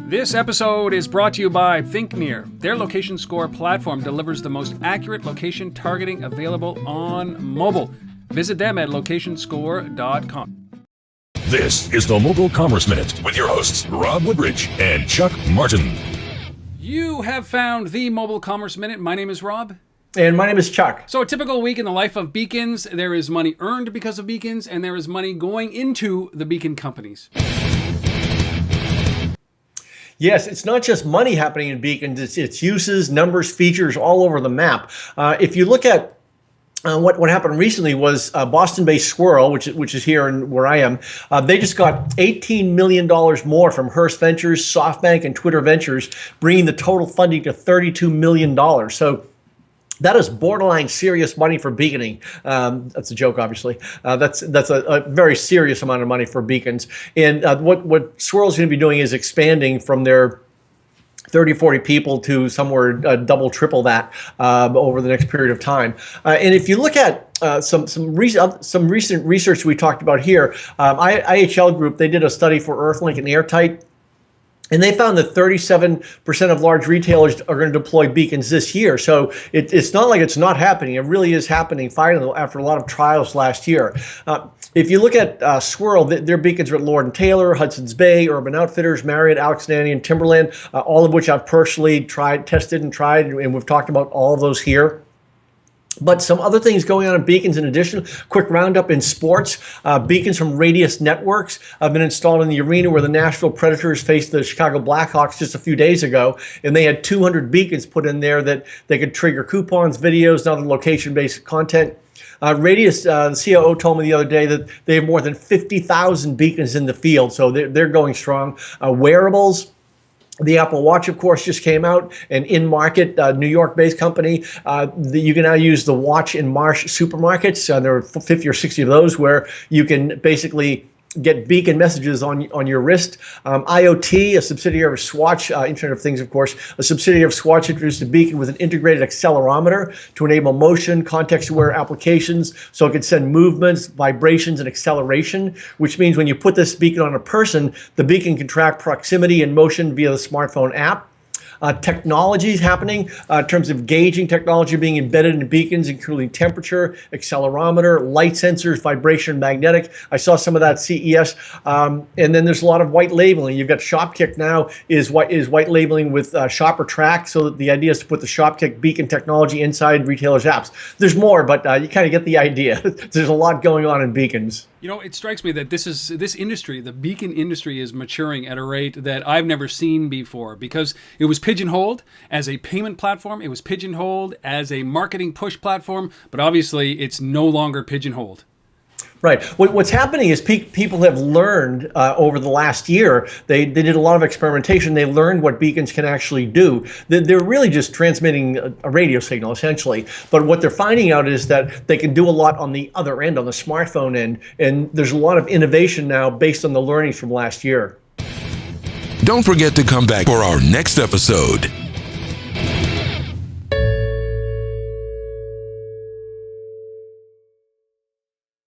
This episode is brought to you by ThinkNear. Their location score platform delivers the most accurate location targeting available on mobile. Visit them at locationscore.com. This is the Mobile Commerce Minute with your hosts, Rob Woodbridge and Chuck Martin. You have found the Mobile Commerce Minute. My name is Rob. And my name is Chuck. So a typical week in the life of beacons, there is money earned because of beacons, and there is money going into the beacon companies. Yes, it's not just money happening in beacons, it's uses, numbers, features all over the map. If you look at what happened recently was Boston-based Swirl, which is here and where I am, they just got $18 million more from Hearst Ventures, SoftBank, and Twitter Ventures, bringing the total funding to $32 million. So that is borderline serious money for beaconing. That's a joke, obviously. That's a very serious amount of money for beacons. And what Swirl's going to be doing is expanding from their 30, 40 people to somewhere double, triple that over the next period of time. And if you look at some recent research we talked about here, IHL Group, they did a study for Earthlink and Airtight. And they found that 37% of large retailers are going to deploy beacons this year. So it's not like it's not happening. It really is happening finally after a lot of trials last year. If you look at Swirl, their beacons are at Lord & Taylor, Hudson's Bay, Urban Outfitters, Marriott, Alex Nanny, and Timberland, all of which I've personally tested and tried, and we've talked about all of those here. But some other things going on in beacons in addition. Quick roundup in sports. Beacons from Radius Networks have been installed in the arena where the Nashville Predators faced the Chicago Blackhawks just a few days ago. And they had 200 beacons put in there that they could trigger coupons, videos, and other location-based content. Radius, the COO told me the other day that they have more than 50,000 beacons in the field. So they're going strong. Wearables. The Apple Watch, of course, just came out, an InMarket, New York-based company. You can now use the Watch in Marsh supermarkets. There are 50 or 60 of those where you can basically get beacon messages on your wrist. IoT, a subsidiary of Swatch, Internet of Things, of course, a subsidiary of Swatch introduced a beacon with an integrated accelerometer to enable motion, context-aware applications, so it could send movements, vibrations, and acceleration, which means when you put this beacon on a person, the beacon can track proximity and motion via the smartphone app. Technology is happening in terms of gauging technology being embedded in beacons, including temperature, accelerometer, light sensors, vibration, magnetic. I saw some of that at CES. And then there's a lot of white labeling. You've got ShopKick now is white labeling with ShopperTrak. So the idea is to put the ShopKick beacon technology inside retailers' apps. There's more, but you kind of get the idea. There's a lot going on in beacons. You know, it strikes me that this industry, the beacon industry, is maturing at a rate that I've never seen before, because it was pigeonholed as a payment platform, it was pigeonholed as a marketing push platform, but obviously it's no longer pigeonholed. Right. What's happening is people have learned over the last year. They did a lot of experimentation. They learned what beacons can actually do. They're really just transmitting a radio signal, essentially. But what they're finding out is that they can do a lot on the other end, on the smartphone end. And there's a lot of innovation now based on the learnings from last year. Don't forget to come back for our next episode.